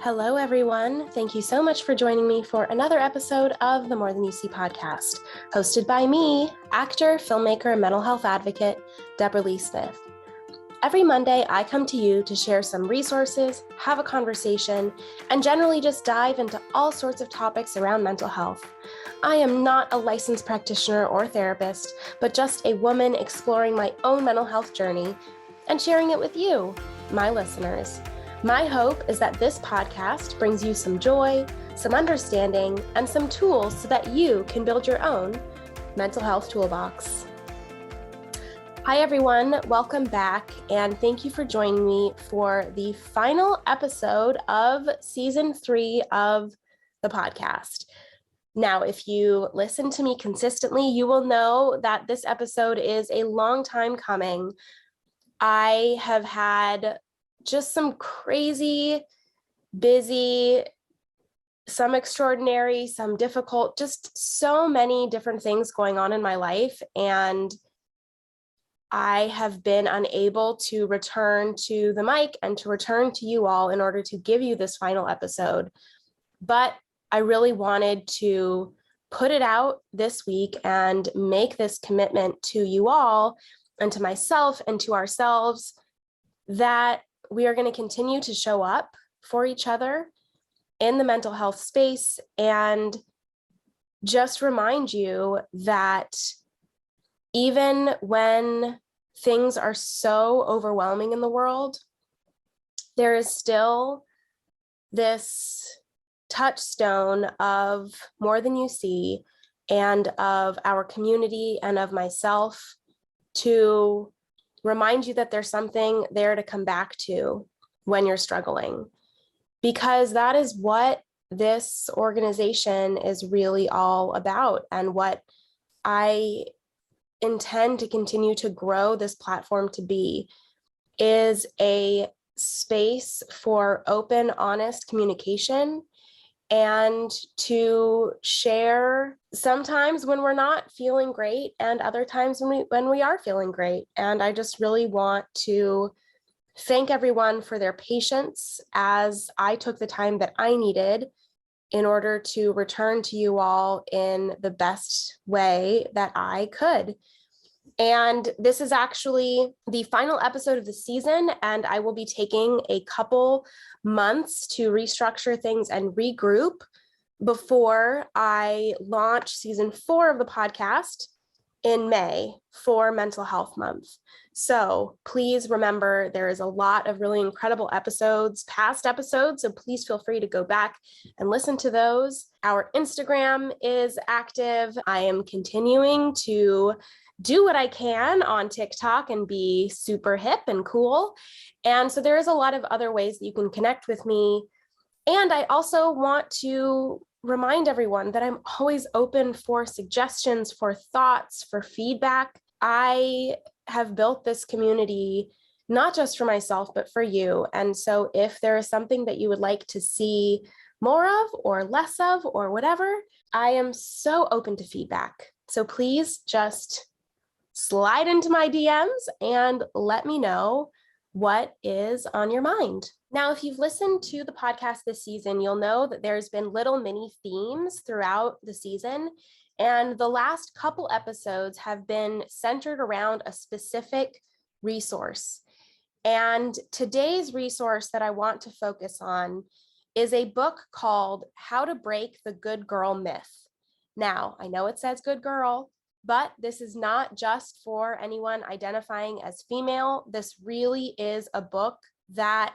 Hello, everyone. Thank you so much for joining me for another episode of the More Than You See podcast, hosted by me, actor, filmmaker, and mental health advocate, Deborah Lee Smith. Every Monday, I come to you to share some resources, have a conversation, and generally just dive into all sorts of topics around mental health. I am not a licensed practitioner or therapist, but just a woman exploring my own mental health journey and sharing it with you, my listeners. My hope is that this podcast brings you some joy, some understanding, and some tools so that you can build your own mental health toolbox. Hi, everyone. Welcome back, and thank you for joining me for the final episode of Season 3 of the podcast. Now, if you listen to me consistently, you will know that this episode is a long time coming. I have had just some crazy, busy, some extraordinary, some difficult, just so many different things going on in my life. And I have been unable to return to the mic and to return to you all in order to give you this final episode. But I really wanted to put it out this week and make this commitment to you all and to myself and to ourselves that we are going to continue to show up for each other in the mental health space and just remind you that even when things are so overwhelming in the world, there is still this touchstone of More Than You See and of our community and of myself to remind you that there's something there to come back to when you're struggling, because that is what this organization is really all about and what I intend to continue to grow this platform to be, is a space for open, honest communication and to share sometimes when we're not feeling great and other times when we are feeling great. And I just really want to thank everyone for their patience as I took the time that I needed in order to return to you all in the best way that I could. And this is actually the final episode of the season, and I will be taking a couple months to restructure things and regroup before I launch season 4 of the podcast in May for Mental Health Month. So please remember, there is a lot of really incredible episodes, past episodes, so please feel free to go back and listen to those. Our Instagram is active. I am continuing to do what I can on TikTok and be super hip and cool. And so there is a lot of other ways that you can connect with me. And I also want to remind everyone that I'm always open for suggestions, for thoughts, for feedback. I have built this community not just for myself, but for you. And so if there is something that you would like to see more of or less of or whatever, I am so open to feedback. So please just slide into my DMs and let me know what is on your mind. Now, if you've listened to the podcast this season, you'll know that there's been little mini themes throughout the season. And the last couple episodes have been centered around a specific resource. And today's resource that I want to focus on is a book called How to Break the Good Girl Myth. Now, I know it says good girl, but this is not just for anyone identifying as female. This really is a book that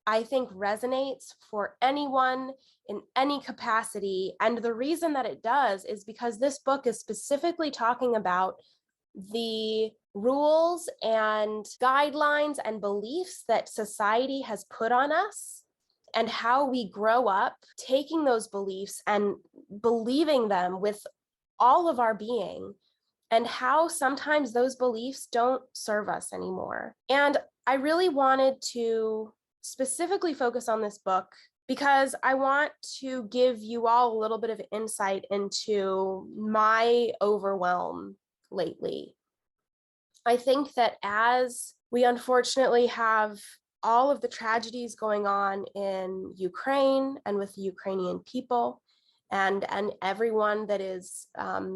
I think resonates for anyone in any capacity. And the reason that it does is because this book is specifically talking about the rules and guidelines and beliefs that society has put on us and how we grow up taking those beliefs and believing them with all of our being, and how sometimes those beliefs don't serve us anymore. And I really wanted to specifically focus on this book because I want to give you all a little bit of insight into my overwhelm lately. I think that as we unfortunately have all of the tragedies going on in Ukraine and with the Ukrainian people and everyone that is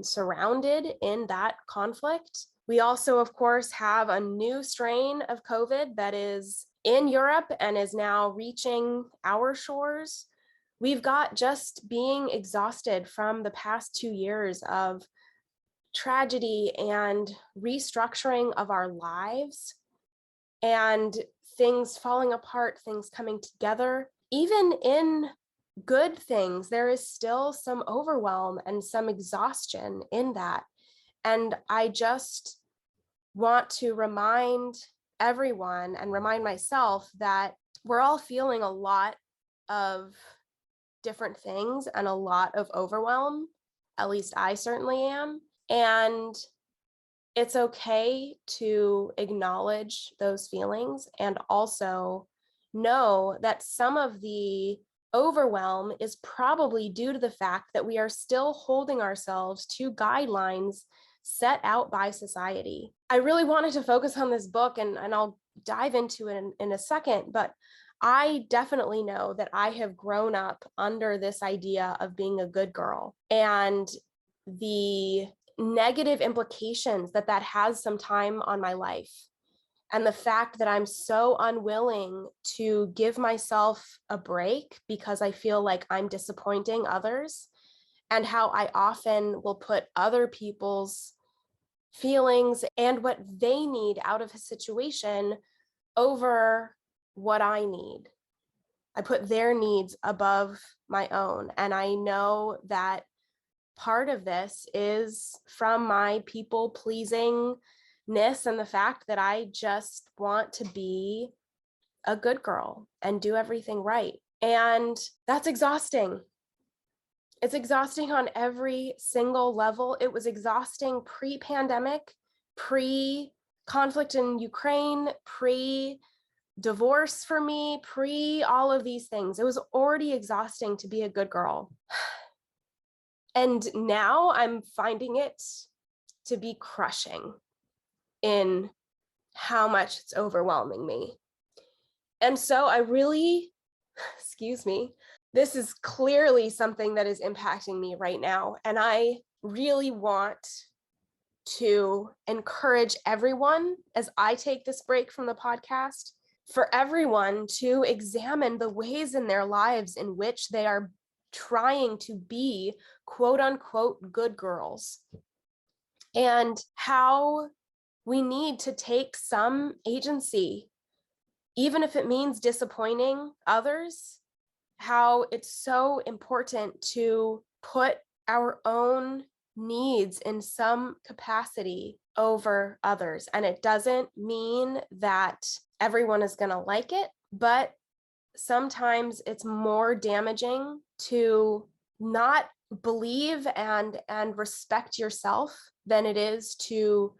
surrounded in that conflict. We also, of course, have a new strain of COVID that is in Europe and is now reaching our shores. We've got just being exhausted from the past 2 years of tragedy and restructuring of our lives and things falling apart, things coming together. Even in good things, there is still some overwhelm and some exhaustion in that. And I just want to remind everyone and remind myself that we're all feeling a lot of different things and a lot of overwhelm. At least I certainly am. And it's okay to acknowledge those feelings and also know that some of the overwhelm is probably due to the fact that we are still holding ourselves to guidelines set out by society. I really wanted to focus on this book, and I'll dive into it in a second, but I definitely know that I have grown up under this idea of being a good girl and the negative implications that has some time on my life. And the fact that I'm so unwilling to give myself a break because I feel like I'm disappointing others, and how I often will put other people's feelings and what they need out of a situation over what I need. I put their needs above my own. And I know that part of this is from my people pleasingness and the fact that I just want to be a good girl and do everything right. And that's exhausting. It's exhausting on every single level. It was exhausting pre-pandemic, pre-conflict in Ukraine, pre-divorce for me, all of these things. It was already exhausting to be a good girl. And now I'm finding it to be crushing in how much it's overwhelming me. And so I really, excuse me, this is clearly something that is impacting me right now. And I really want to encourage everyone, as I take this break from the podcast, for everyone to examine the ways in their lives in which they are trying to be quote unquote good girls, and how we need to take some agency, even if it means disappointing others, how it's so important to put our own needs in some capacity over others. And it doesn't mean that everyone is going to like it, but sometimes it's more damaging to not believe and respect yourself than it is to,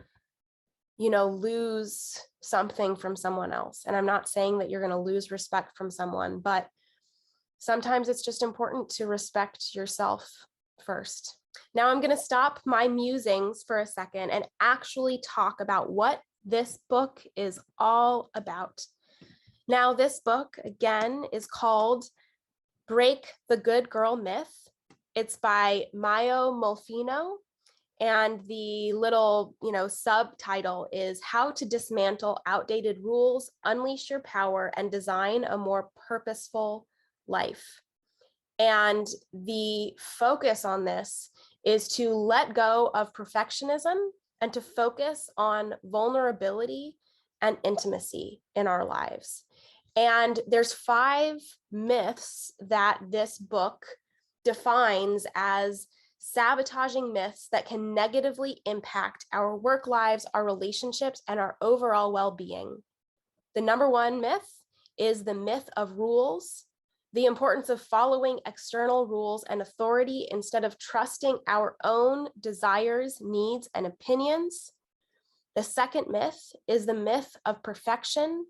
lose something from someone else. And I'm not saying that you're going to lose respect from someone, but sometimes it's just important to respect yourself first. Now I'm going to stop my musings for a second and actually talk about what this book is all about. Now, this book, again, is called Break the Good Girl Myth. It's by Majo Malfino, and the little, subtitle is How to Dismantle Outdated Rules, Unleash Your Power, and Design a More Purposeful Life. And the focus on this is to let go of perfectionism and to focus on vulnerability and intimacy in our lives. And there's 5 myths that this book defines as sabotaging myths that can negatively impact our work lives, our relationships, and our overall well-being. The number 1 myth is the myth of rules, the importance of following external rules and authority instead of trusting our own desires, needs, and opinions. The second myth is the myth of perfection,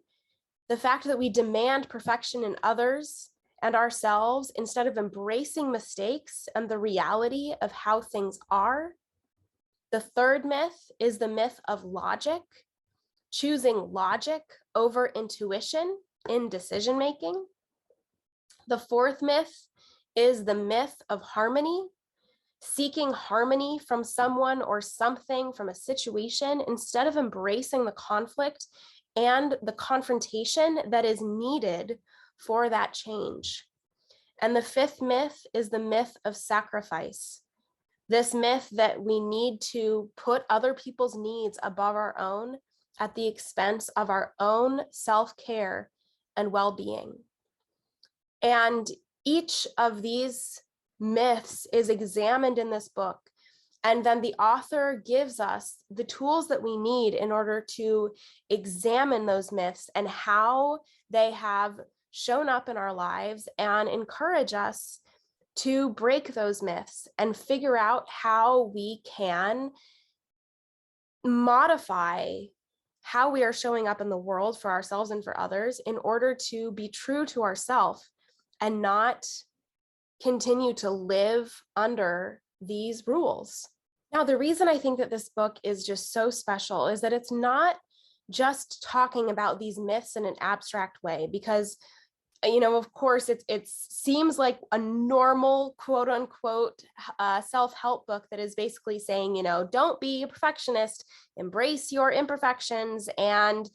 the fact that we demand perfection in others and ourselves instead of embracing mistakes and the reality of how things are. The third myth is the myth of logic, choosing logic over intuition in decision making. The fourth myth is the myth of harmony, seeking harmony from someone or something, from a situation, instead of embracing the conflict and the confrontation that is needed for that change. And the fifth myth is the myth of sacrifice. This myth that we need to put other people's needs above our own at the expense of our own self-care and well-being. And each of these myths is examined in this book. And then the author gives us the tools that we need in order to examine those myths and how they have shown up in our lives, and encourage us to break those myths and figure out how we can modify how we are showing up in the world for ourselves and for others in order to be true to ourselves and not continue to live under these rules. Now, the reason I think that this book is just so special is that it's not just talking about these myths in an abstract way, because of course, it seems like a normal, quote unquote, self-help book that is basically saying, don't be a perfectionist, embrace your imperfections, and,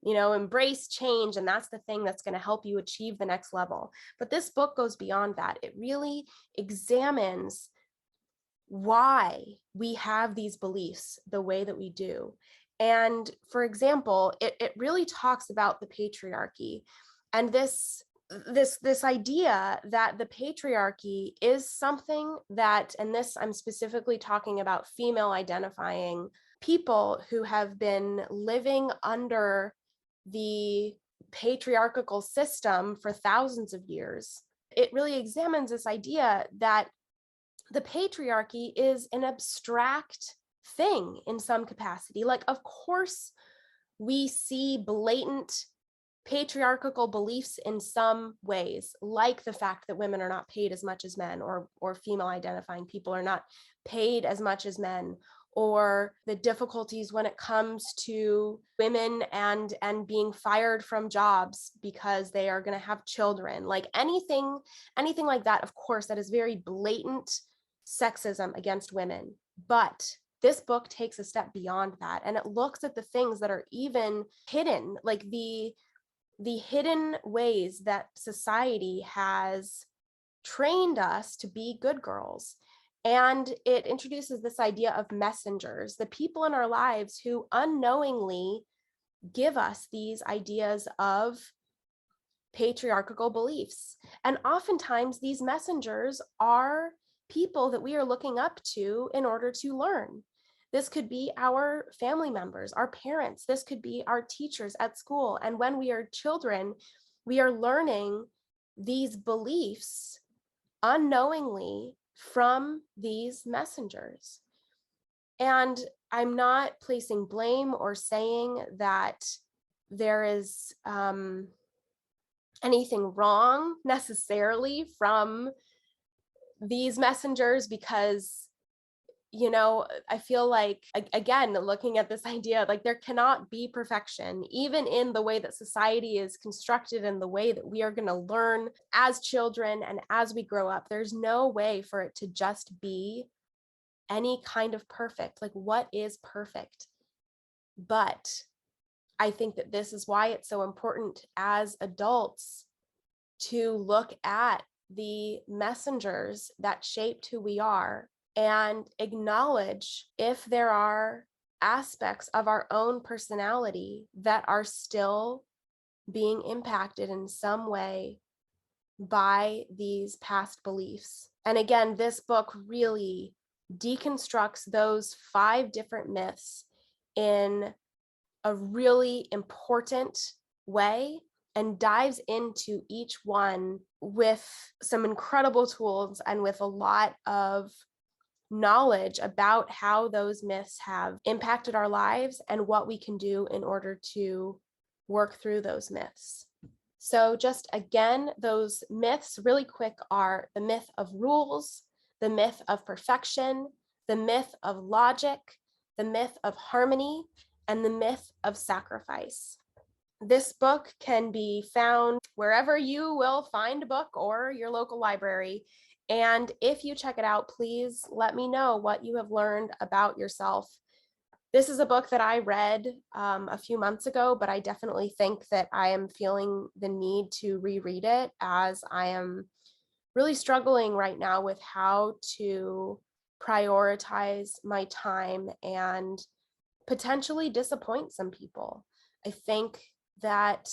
embrace change. And that's the thing that's going to help you achieve the next level. But this book goes beyond that. It really examines why we have these beliefs the way that we do. And for example, it really talks about the patriarchy and this idea that the patriarchy is something that, and this I'm specifically talking about female identifying people who have been living under the patriarchal system for thousands of years. It really examines this idea that the patriarchy is an abstract thing in some capacity. Like, of course, we see blatant patriarchal beliefs in some ways, like the fact that women are not paid as much as men, or female identifying people are not paid as much as men, or the difficulties when it comes to women and being fired from jobs because they are going to have children. Like anything like that, of course, that is very blatant sexism against women. But this book takes a step beyond that, and it looks at the things that are even hidden, like the hidden ways that society has trained us to be good girls. And it introduces this idea of messengers, the people in our lives who unknowingly give us these ideas of patriarchal beliefs. And oftentimes these messengers are people that we are looking up to in order to learn. This could be our family members, our parents. This could be our teachers at school. And when we are children, we are learning these beliefs unknowingly from these messengers. And I'm not placing blame or saying that there is anything wrong necessarily from these messengers, because I feel like, again, looking at this idea, like there cannot be perfection, even in the way that society is constructed and the way that we are going to learn as children and as we grow up. There's no way for it to just be any kind of perfect. Like, what is perfect? But I think that this is why it's so important as adults to look at the messengers that shaped who we are and acknowledge if there are aspects of our own personality that are still being impacted in some way by these past beliefs. And again, this book really deconstructs those 5 different myths in a really important way and dives into each one with some incredible tools and with a lot of knowledge about how those myths have impacted our lives and what we can do in order to work through those myths. So just again, those myths really quick are the myth of rules, the myth of perfection, the myth of logic, the myth of harmony, and the myth of sacrifice. This book can be found wherever you will find a book or your local library. And if you check it out, please let me know what you have learned about yourself. This is a book that I read a few months ago, but I definitely think that I am feeling the need to reread it, as I am really struggling right now with how to prioritize my time and potentially disappoint some people. I think that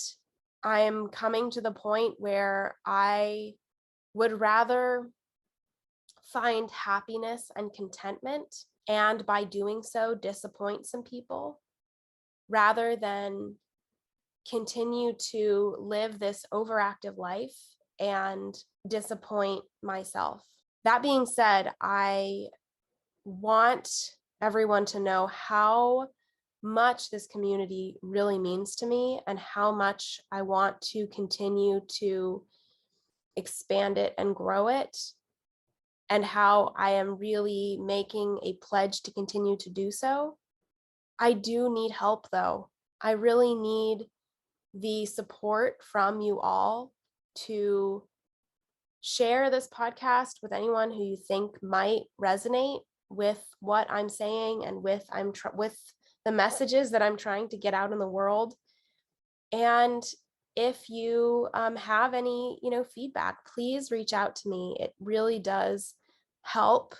I'm coming to the point where I would rather find happiness and contentment, and by doing so, disappoint some people, rather than continue to live this overactive life and disappoint myself. That being said, I want everyone to know how much this community really means to me and how much I want to continue to expand it and grow it, and how I am really making a pledge to continue to do so. I do need help, though. I really need the support from you all to share this podcast with anyone who you think might resonate with what I'm saying and with the messages that I'm trying to get out in the world. And if you have any, feedback, please reach out to me. It really does help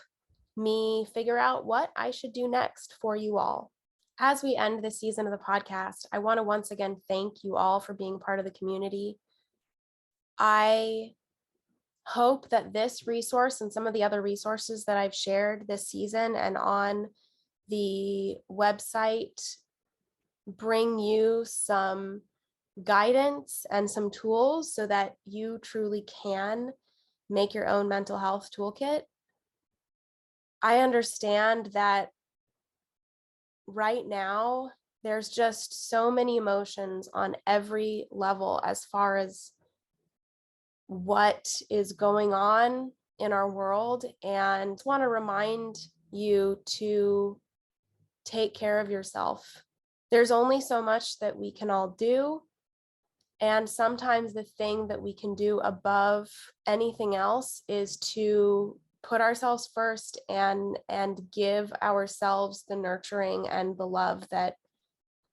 me figure out what I should do next for you all. As we end this season of the podcast, I want to once again thank you all for being part of the community. I hope that this resource and some of the other resources that I've shared this season and on the website bring you some guidance and some tools so that you truly can make your own mental health toolkit. I understand that right now there's just so many emotions on every level as far as what is going on in our world, and want to remind you to take care of yourself. There's only so much that we can all do, and sometimes the thing that we can do above anything else is to put ourselves first and give ourselves the nurturing and the love that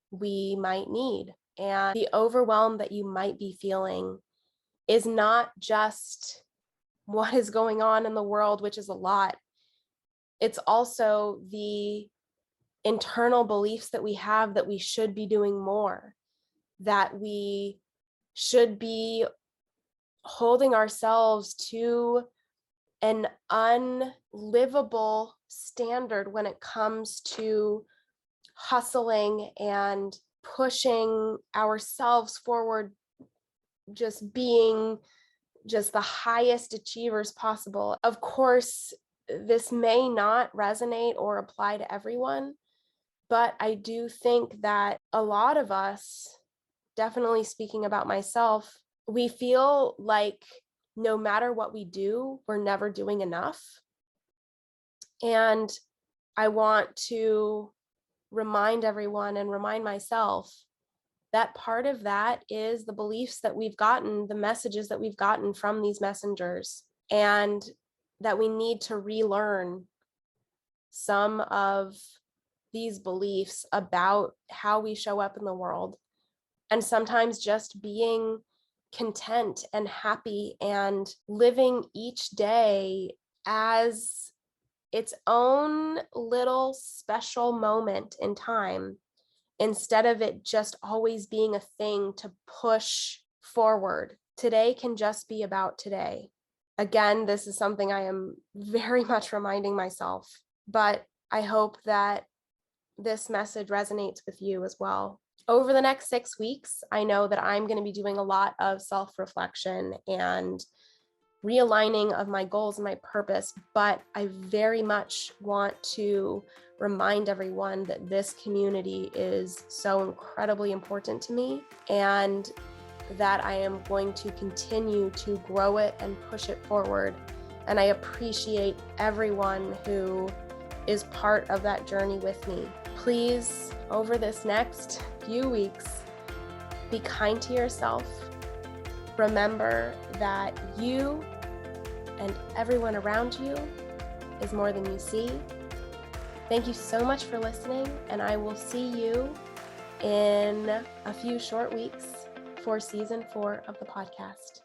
we might need. And the overwhelm that you might be feeling is not just what is going on in the world, which is a lot. It's also the internal beliefs that we have that we should be doing more, that we should be holding ourselves to an unlivable standard when it comes to hustling and pushing ourselves forward, just being just the highest achievers possible. Of course, this may not resonate or apply to everyone, but I do think that a lot of us, definitely speaking about myself, we feel like no matter what we do, we're never doing enough. And I want to remind everyone and remind myself that part of that is the beliefs that we've gotten, the messages that we've gotten from these messengers, and that we need to relearn some of these beliefs about how we show up in the world. And sometimes just being content and happy and living each day as its own little special moment in time, instead of it just always being a thing to push forward. Today can just be about today. Again, this is something I am very much reminding myself, but I hope that this message resonates with you as well. Over the next 6 weeks, I know that I'm going to be doing a lot of self-reflection and realigning of my goals and my purpose, but I very much want to remind everyone that this community is so incredibly important to me, and that I am going to continue to grow it and push it forward. And I appreciate everyone who is part of that journey with me. Please, over this next few weeks, Be kind to yourself. Remember that you and everyone around you is more than you see. Thank you so much for listening, and I will see you in a few short weeks for season 4 of the podcast.